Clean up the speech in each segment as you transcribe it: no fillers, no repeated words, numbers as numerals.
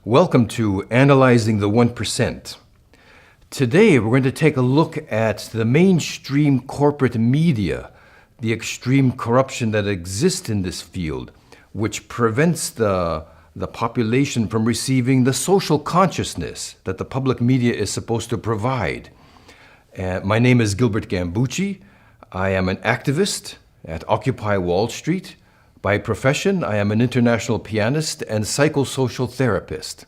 Welcome to Analyzing the 1%. Today we're going to take a look at the mainstream corporate media, the extreme corruption that exists in this field, which prevents the population from receiving the social consciousness that the public media is supposed to provide. My name is Gilbert Gambucci. I am an activist at Occupy Wall Street. By profession, I am an international pianist and psychosocial therapist.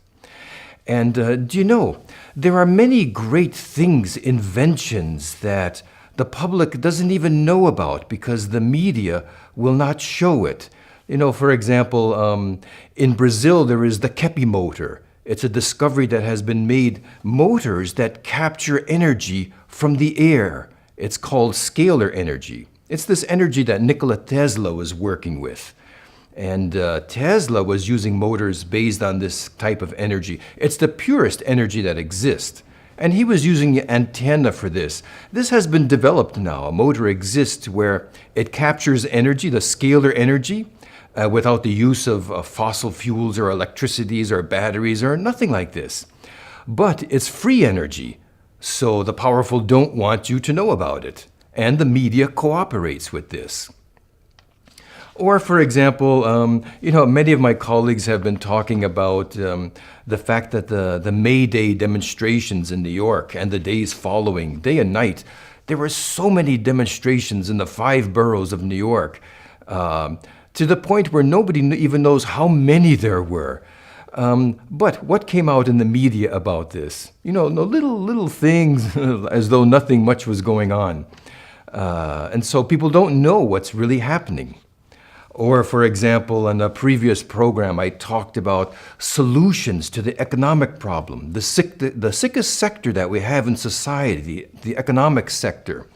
And do you know, there are many great things, inventions that the public doesn't even know about because the media will not show it. You know, for example, in Brazil, there is the Keppe motor. It's a discovery that has been made, motors that capture energy from the air. It's called scalar energy. It's this energy that Nikola Tesla was working with. And Tesla was using motors based on this type of energy. It's the purest energy that exists. And he was using an antenna for this. This has been developed now. A motor exists where it captures energy, the scalar energy, without the use of fossil fuels or electricities or batteries or nothing like this. But it's free energy, so the powerful don't want you to know about it. And the media cooperates with this. Or, for example, many of my colleagues have been talking about the fact that the May Day demonstrations in New York and the days following, day and night, there were so many demonstrations in the 5 boroughs of New York, to the point where nobody even knows how many there were. But what came out in the media about this? You know, no little things as though nothing much was going on. And so people don't know what's really happening. Or, for example, in a previous program, I talked about solutions to the economic problem, the sickest sector that we have in society, the economic sector.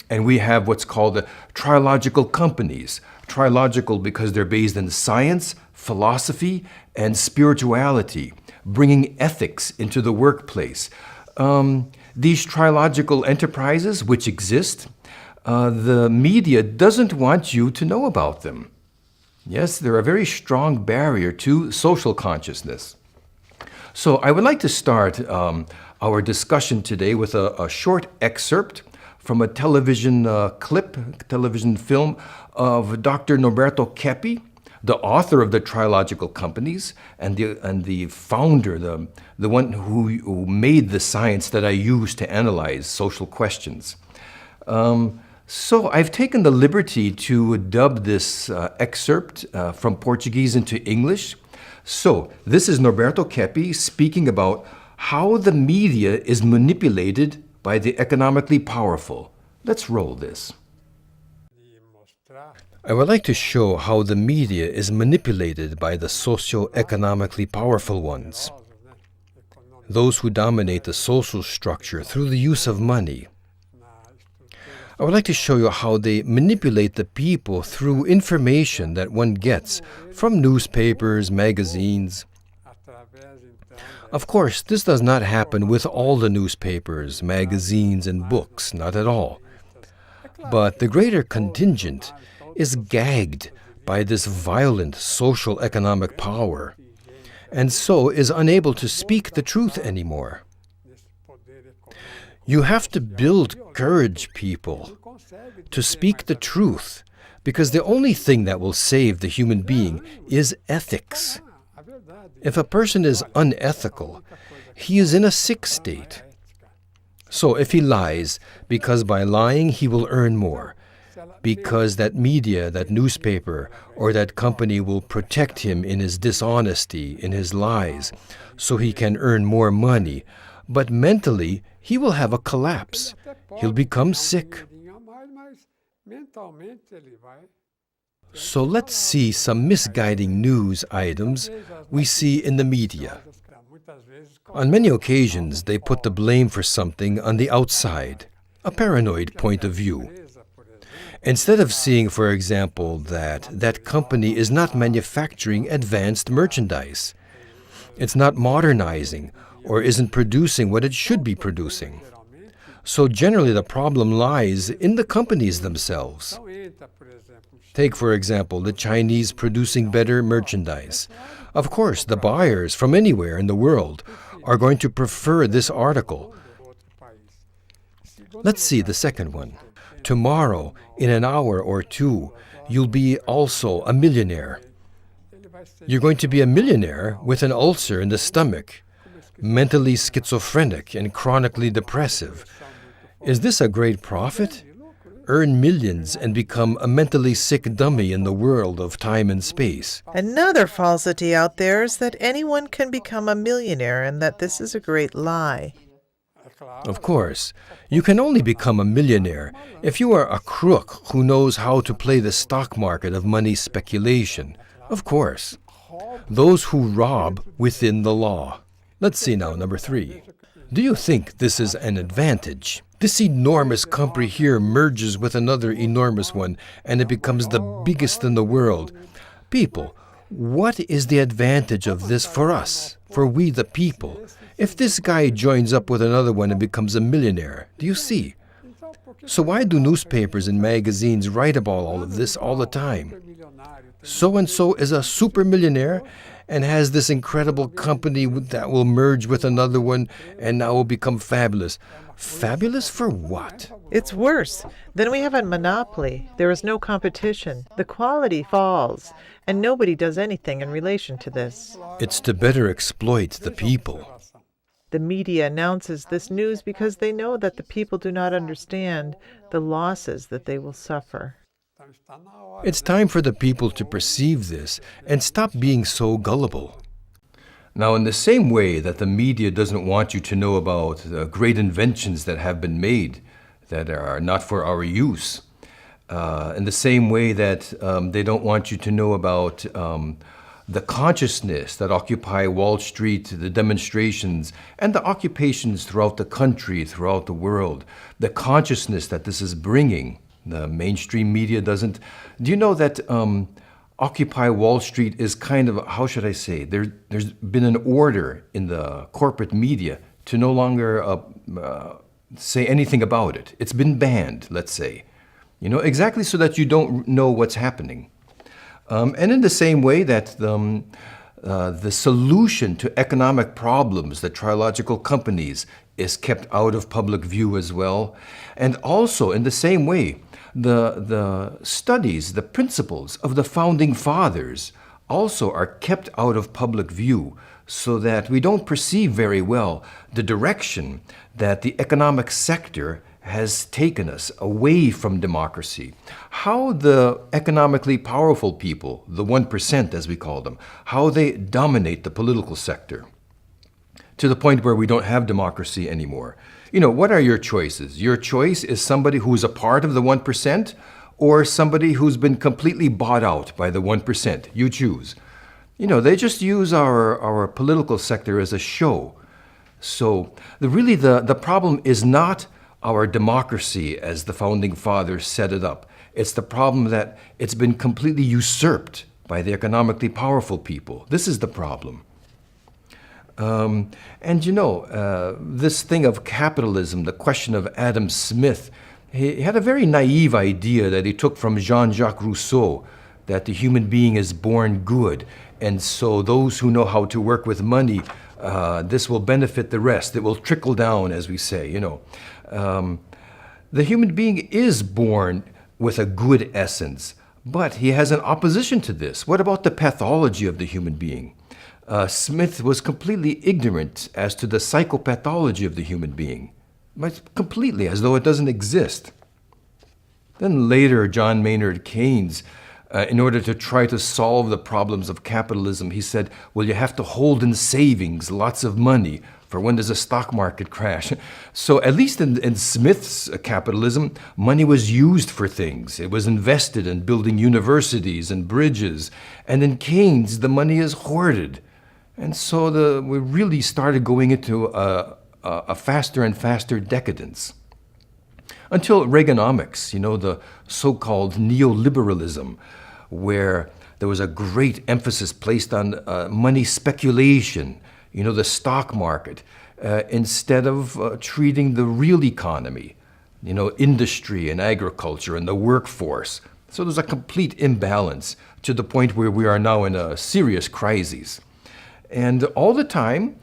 And we have what's called the trilogical companies. Trilogical because they're based in science, philosophy, and spirituality, bringing ethics into the workplace. These trilogical enterprises, which exist, the media doesn't want you to know about them. Yes, they're a very strong barrier to social consciousness. So I would like to start our discussion today with a short excerpt from a television television film of Dr. Norberto Keppe, the author of the trilogical companies and the founder, the one who made the science that I use to analyze social questions. So I've taken the liberty to dub this excerpt from Portuguese into English. So this is Norberto Keppe speaking about how the media is manipulated by the economically powerful. Let's roll this. I would like to show how the media is manipulated by the socio-economically powerful ones, those who dominate the social structure through the use of money. I would like to show you how they manipulate the people through information that one gets from newspapers, magazines. Of course, this does not happen with all the newspapers, magazines, and books, not at all. But the greater contingent is gagged by this violent social economic power, and so is unable to speak the truth anymore. You have to build courage, people, to speak the truth, because the only thing that will save the human being is ethics. If a person is unethical, he is in a sick state. So if he lies, because by lying he will earn more, because that media, that newspaper, or that company will protect him in his dishonesty, in his lies, so he can earn more money, but mentally he will have a collapse. He'll become sick. So let's see some misguiding news items we see in the media. On many occasions, they put the blame for something on the outside, a paranoid point of view. Instead of seeing, for example, that that company is not manufacturing advanced merchandise, it's not modernizing, or isn't producing what it should be producing. So generally the problem lies in the companies themselves. Take, for example, the Chinese producing better merchandise, Of course, the buyers from anywhere in the world are going to prefer this article. Let's see the second one. Tomorrow, in an hour or two, you'll be also a millionaire. You're going to be a millionaire with an ulcer in the stomach, mentally schizophrenic and chronically depressive. Is this a great profit? Earn millions and become a mentally sick dummy in the world of time and space. Another falsity out there is that anyone can become a millionaire and that this is a great lie. Of course, you can only become a millionaire if you are a crook who knows how to play the stock market of money speculation. Of course. Those who rob within the law. Let's see now, number 3. Do you think this is an advantage? This enormous company here merges with another enormous one, and it becomes the biggest in the world. People, what is the advantage of this for us, for we the people? If this guy joins up with another one and becomes a millionaire, do you see? So why do newspapers and magazines write about all of this all the time? So-and-so is a super millionaire and has this incredible company that will merge with another one and now will become fabulous. Fabulous for what? It's worse. Then we have a monopoly. There is no competition. The quality falls, and nobody does anything in relation to this. It's to better exploit the people. The media announces this news because they know that the people do not understand the losses that they will suffer. It's time for the people to perceive this and stop being so gullible. Now, in the same way that the media doesn't want you to know about the great inventions that have been made that are not for our use, in the same way that they don't want you to know about the consciousness that occupy Wall Street, the demonstrations, and the occupations throughout the country, throughout the world, the consciousness that this is bringing, the mainstream media doesn't. Do you know that Occupy Wall Street is kind of, how should I say, there's been an order in the corporate media to no longer say anything about it. It's been banned, let's say. You know, exactly so that you don't know what's happening. And in the same way that the solution to economic problems, the trilogical companies, is kept out of public view as well. And also, in the same way, the studies, the principles of the Founding Fathers also are kept out of public view so that we don't perceive very well the direction that the economic sector has taken us away from democracy. How the economically powerful people, the 1% as we call them, how they dominate the political sector to the point where we don't have democracy anymore. You know, what are your choices? Your choice is somebody who's a part of the 1% or somebody who's been completely bought out by the 1%. You choose. You know, they just use our political sector as a show. So really the problem is not our democracy as the Founding Fathers set it up. It's the problem that it's been completely usurped by the economically powerful people. This is the problem. And you know, this thing of capitalism, the question of Adam Smith, he had a very naive idea that he took from Jean-Jacques Rousseau, that the human being is born good. And so those who know how to work with money, this will benefit the rest. It will trickle down, as we say, you know. The human being is born with a good essence, but he has an opposition to this. What about the pathology of the human being? Smith was completely ignorant as to the psychopathology of the human being, but completely, as though it doesn't exist. Then later, John Maynard Keynes, in order to try to solve the problems of capitalism, he said, well, you have to hold in savings lots of money for when there's a stock market crash. So at least in Smith's capitalism, money was used for things. It was invested in building universities and bridges. And in Keynes, the money is hoarded. And so we really started going into a faster and faster decadence. Until Reaganomics, you know, the so-called neoliberalism, where there was a great emphasis placed on money speculation, you know, the stock market, instead of treating the real economy, you know, industry and agriculture and the workforce. So there's a complete imbalance to the point where we are now in a serious crisis. And all the time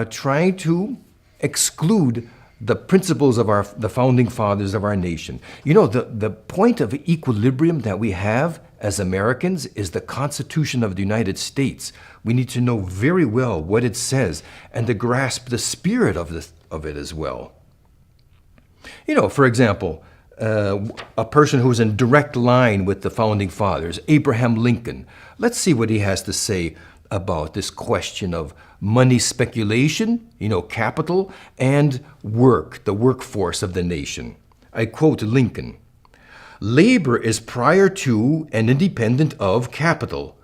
trying to exclude the principles of the founding fathers of our nation. You know, the point of equilibrium that we have as Americans is the Constitution of the United States. We need to know very well what it says and to grasp the spirit of it as well. You know, for example, a person who's in direct line with the founding fathers, Abraham Lincoln. Let's see what he has to say about this question of money speculation, you know, capital, and work, the workforce of the nation. I quote Lincoln, "Labor is prior to and independent of capital.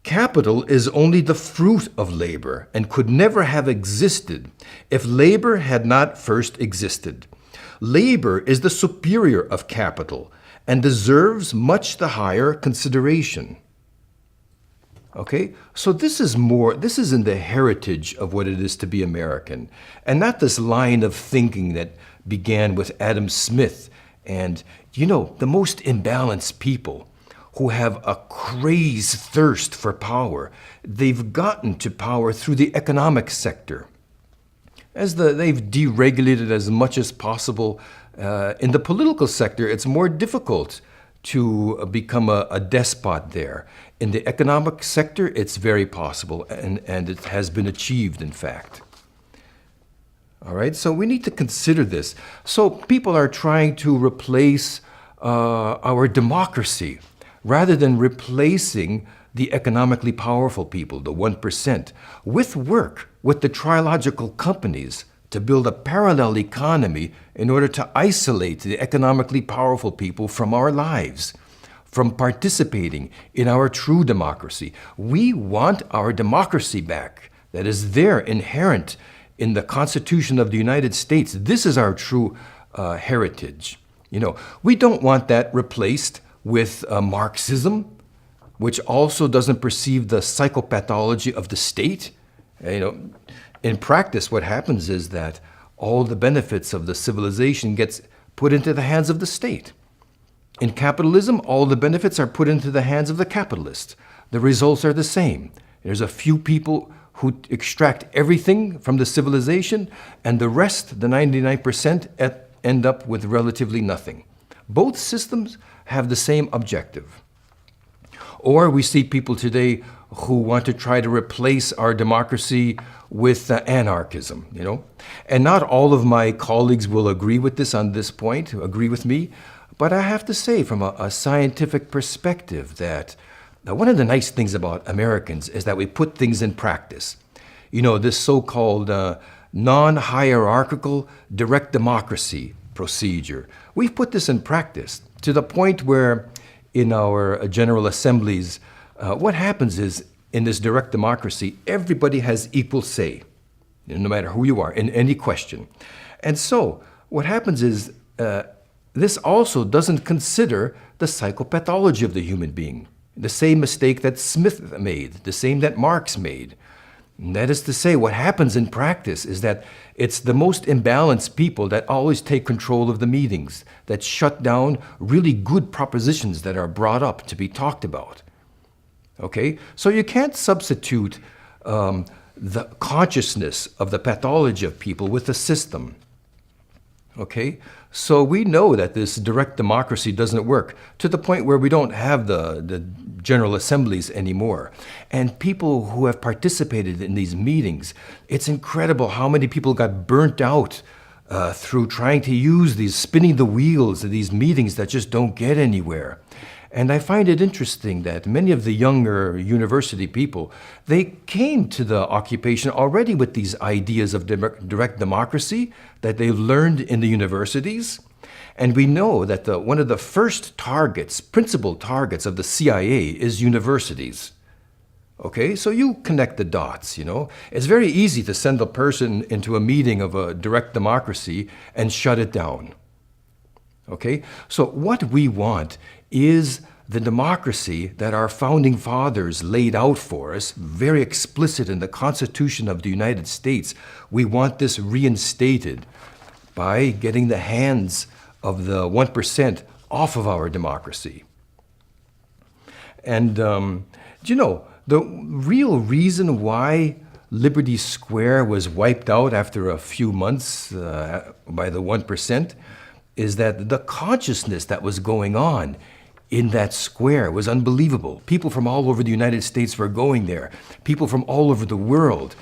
Capital is only the fruit of labor and could never have existed if labor had not first existed. Labor is the superior of capital and deserves much the higher consideration." Okay, so this is in the heritage of what it is to be American, and not this line of thinking that began with Adam Smith and, you know, the most imbalanced people who have a crazed thirst for power. They've gotten to power through the economic sector. They've deregulated as much as possible. In the political sector, it's more difficult to become a despot there. In the economic sector, it's very possible, and it has been achieved, in fact. All right, so we need to consider this. So people are trying to replace our democracy rather than replacing the economically powerful people, the 1%, with work, with the trilogical companies to build a parallel economy in order to isolate the economically powerful people from our lives, from participating in our true democracy. We want our democracy back that is there inherent in the Constitution of the United States. This is our true heritage. You know, we don't want that replaced with Marxism, which also doesn't perceive the psychopathology of the state. You know, in practice, what happens is that all the benefits of the civilization gets put into the hands of the state. In capitalism, all the benefits are put into the hands of the capitalist. The results are the same. There's a few people who extract everything from the civilization, and the rest, the 99%, end up with relatively nothing. Both systems have the same objective. Or we see people today who want to try to replace our democracy with anarchism, you know. And not all of my colleagues will agree with this on this point, agree with me, but I have to say from a scientific perspective that one of the nice things about Americans is that we put things in practice. You know, this so-called non-hierarchical direct democracy procedure. We've put this in practice to the point where in our general assemblies, what happens is in this direct democracy, everybody has equal say, no matter who you are, in any question. And so what happens is this also doesn't consider the psychopathology of the human being, the same mistake that Smith made, the same that Marx made. And that is to say, what happens in practice is that it's the most imbalanced people that always take control of the meetings, that shut down really good propositions that are brought up to be talked about. Okay? So you can't substitute the consciousness of the pathology of people with the system. Okay? So we know that this direct democracy doesn't work to the point where we don't have the general assemblies anymore. And people who have participated in these meetings, it's incredible how many people got burnt out through trying to use these, spinning the wheels of these meetings that just don't get anywhere. And I find it interesting that many of the younger university people, they came to the occupation already with these ideas of direct democracy that they learned in the universities. And we know that one of the first targets, principal targets of the CIA is universities. Okay, so you connect the dots, you know. It's very easy to send a person into a meeting of a direct democracy and shut it down. Okay, so what we want is the democracy that our founding fathers laid out for us, very explicit in the Constitution of the United States. We want this reinstated by getting the hands of the 1% off of our democracy. And do you know, the real reason why Liberty Square was wiped out after a few months by the 1% is that the consciousness that was going on in that square was unbelievable. People from all over the United States were going there, people from all over the world.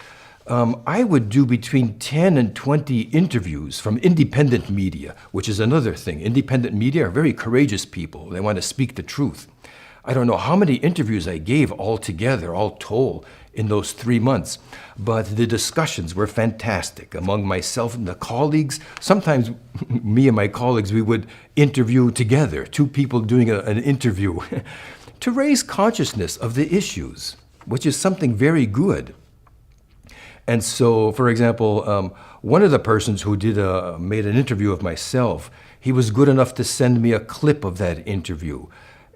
I would do between 10 and 20 interviews from independent media, which is another thing. Independent media are very courageous people. They want to speak the truth. I don't know how many interviews I gave altogether, all told, in those 3 months. But the discussions were fantastic among myself and the colleagues. Sometimes me and my colleagues, we would interview together, two people doing an interview, to raise consciousness of the issues, which is something very good. And so, for example, one of the persons who made an interview of myself, he was good enough to send me a clip of that interview.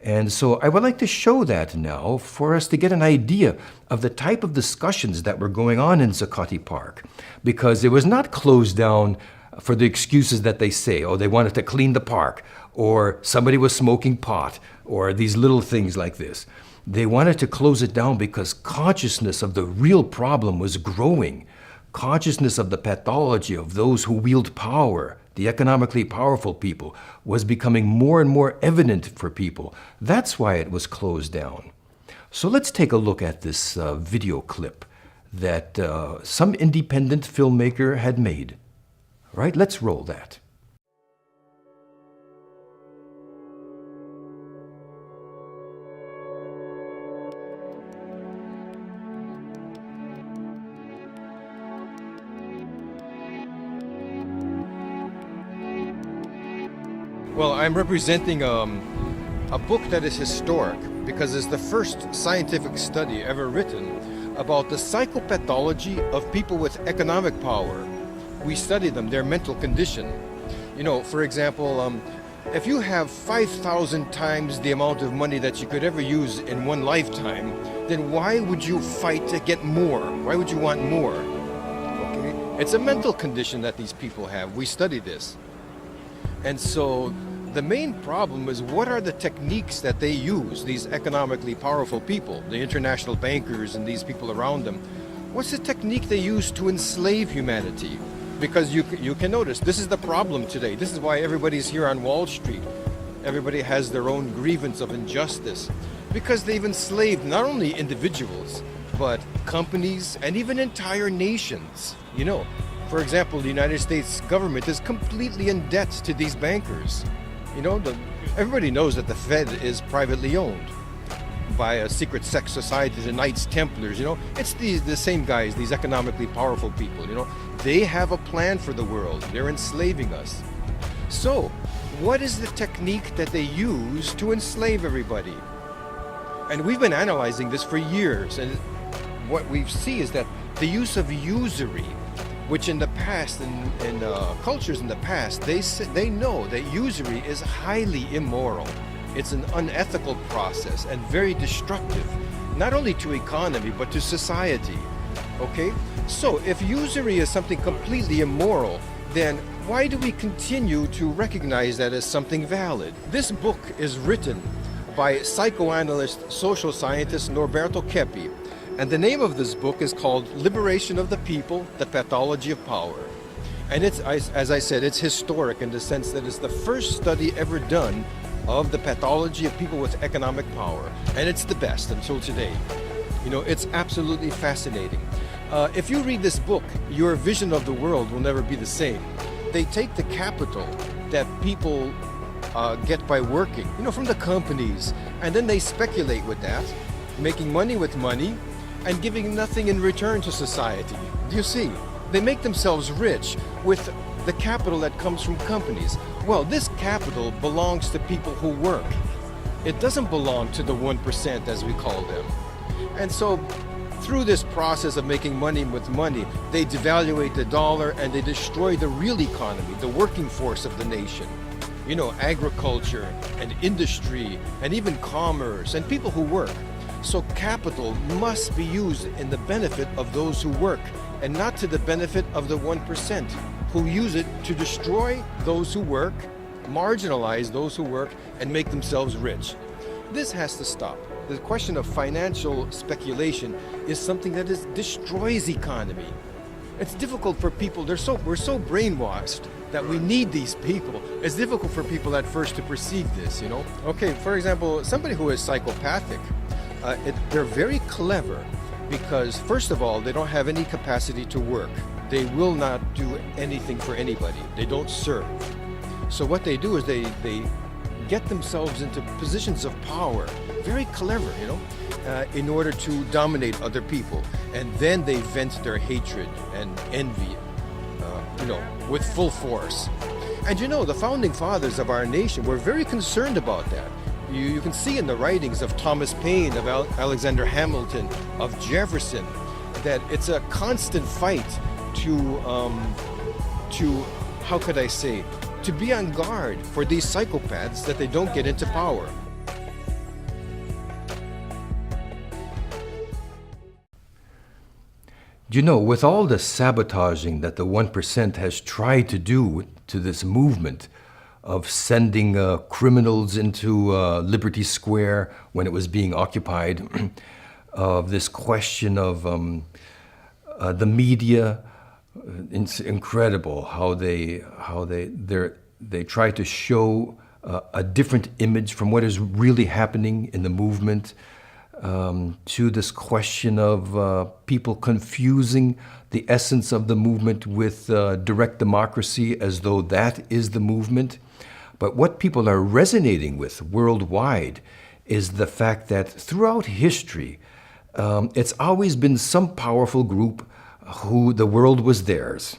And so I would like to show that now for us to get an idea of the type of discussions that were going on in Zuccotti Park, because it was not closed down for the excuses that they say, oh, they wanted to clean the park, or somebody was smoking pot, or these little things like this. They wanted to close it down because consciousness of the real problem was growing. Consciousness of the pathology of those who wield power, the economically powerful people, was becoming more and more evident for people. That's why it was closed down. So let's take a look at this video clip that some independent filmmaker had made. All right, let's roll that. Well, I'm representing a book that is historic because it's the first scientific study ever written about the psychopathology of people with economic power. We study them, their mental condition. You know, for example, if you have 5,000 times the amount of money that you could ever use in one lifetime, then why would you fight to get more? Why would you want more? Okay? It's a mental condition that these people have. We study this. And so the main problem is, what are the techniques that they use, these economically powerful people, the international bankers and these people around them? What's the technique they use to enslave humanity? Because you can notice, this is the problem today. This is why everybody's here on Wall Street. Everybody has their own grievance of injustice. Because they've enslaved not only individuals, but companies and even entire nations. You know, for example, the United States government is completely in debt to these bankers. You know, everybody knows that the Fed is privately owned by a secret sex society, the Knights Templars. You know, it's the same guys, these economically powerful people. You know, they have a plan for the world. They're enslaving us. So, what is the technique that they use to enslave everybody? And we've been analyzing this for years, and what we see is that the use of usury, which in the past, in cultures in the past, they know that usury is highly immoral. It's an unethical process and very destructive, not only to economy, but to society. Okay? So if usury is something completely immoral, then why do we continue to recognize that as something valid? This book is written by psychoanalyst, social scientist Norberto Keppe. And the name of this book is called Liberation of the People, The Pathology of Power. And it's, as I said, it's historic in the sense that it's the first study ever done of the pathology of people with economic power. And it's the best until today. You know, it's absolutely fascinating. If you read this book, your vision of the world will never be the same. They take the capital that people get by working, you know, from the companies, and then they speculate with that, making money with money, and giving nothing in return to society. Do you see? They make themselves rich with the capital that comes from companies. Well, this capital belongs to people who work. It doesn't belong to the 1%, as we call them. And so, through this process of making money with money, they devaluate the dollar and they destroy the real economy, the working force of the nation. You know, agriculture and industry and even commerce and people who work. So capital must be used in the benefit of those who work and not to the benefit of the 1% who use it to destroy those who work, marginalize those who work, and make themselves rich. This has to stop. The question of financial speculation is something that destroys economy. It's difficult for people. We're so brainwashed that we need these people. It's difficult for people at first to perceive this, you know. Okay, for example, somebody who is psychopathic, they're very clever because, first of all, they don't have any capacity to work. They will not do anything for anybody. They don't serve. So what they do is they get themselves into positions of power, very clever, you know, in order to dominate other people. And then they vent their hatred and envy, you know, with full force. And you know, the founding fathers of our nation were very concerned about that. You can see in the writings of Thomas Paine, of Alexander Hamilton, of Jefferson, that it's a constant fight to how could I say, to be on guard for these psychopaths that they don't get into power. You know, with all the sabotaging that the 1% has tried to do to this movement of sending criminals into Liberty Square when it was being occupied, of this question of the media, it's incredible how they try to show a different image from what is really happening in the movement, to this question of people confusing the essence of the movement with direct democracy as though that is the movement. But what people are resonating with worldwide is the fact that throughout history, it's always been some powerful group who the world was theirs,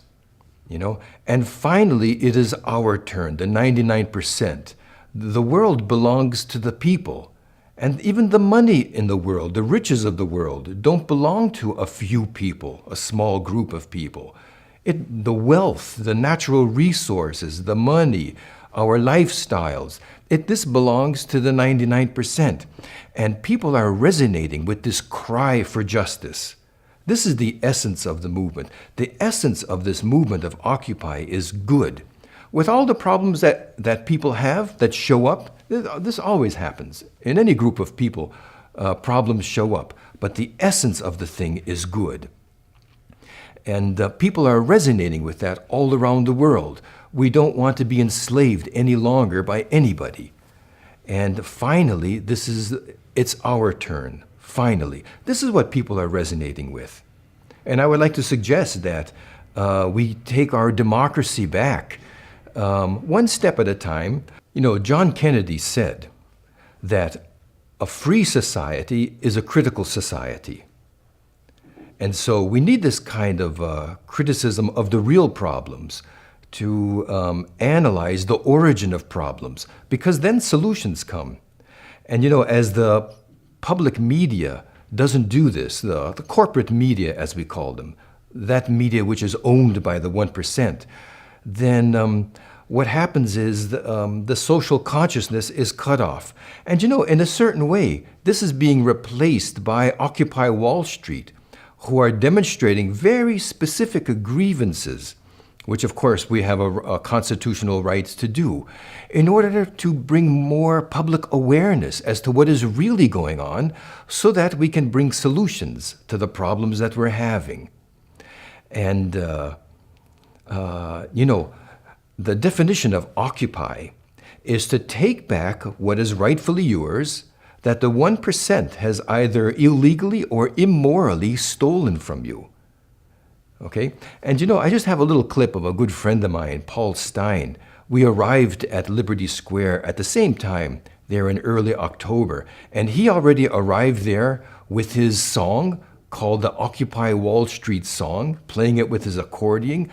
you know, and finally it is our turn, the 99%. The world belongs to the people, and even the money in the world, the riches of the world, don't belong to a few people, a small group of people. The wealth, the natural resources, the money, our lifestyles, this belongs to the 99%. And people are resonating with this cry for justice. This is the essence of the movement. The essence of this movement of Occupy is good. With all the problems that people have, that show up, this always happens. In any group of people, problems show up. But the essence of the thing is good. And people are resonating with that all around the world. We don't want to be enslaved any longer by anybody. And finally, it's our turn. Finally, this is what people are resonating with. And I would like to suggest that we take our democracy back one step at a time. You know, John Kennedy said that a free society is a critical society. And so we need this kind of criticism of the real problems to analyze the origin of problems, because then solutions come. And you know, as the public media doesn't do this, the corporate media, as we call them, that media which is owned by the 1%, then what happens is the social consciousness is cut off. And you know, in a certain way, this is being replaced by Occupy Wall Street, who are demonstrating very specific grievances, which of course we have a constitutional right to do, in order to bring more public awareness as to what is really going on, so that we can bring solutions to the problems that we're having. And, you know, the definition of Occupy is to take back what is rightfully yours, that the 1% has either illegally or immorally stolen from you. Okay? And you know, I just have a little clip of a good friend of mine, Paul Stein. We arrived at Liberty Square at the same time there in early October, and he already arrived there with his song called the Occupy Wall Street song, playing it with his accordion,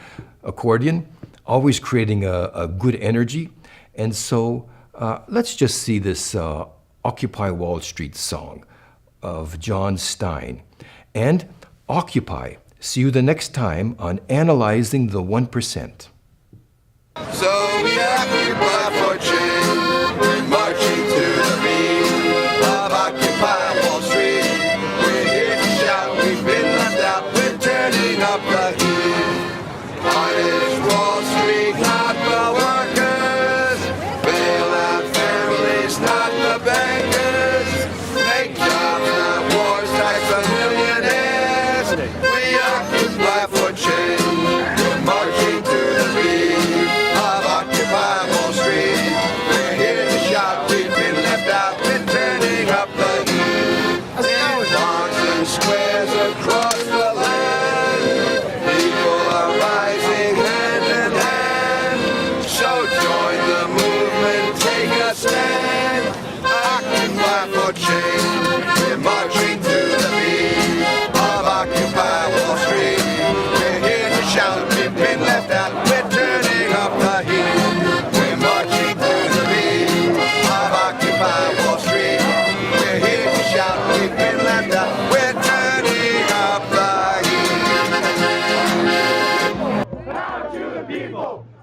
always creating a good energy. And so let's just see this Occupy Wall Street song of John Stein. And Occupy. See you the next time on Analyzing the 1%. So we occupy for change, marching to the beat of Occupy Wall Street. We're here to shout, we've been left out, we're turning up the heat. On Wall Street, not the workers, bail out families, not the bankers. Make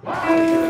Bye.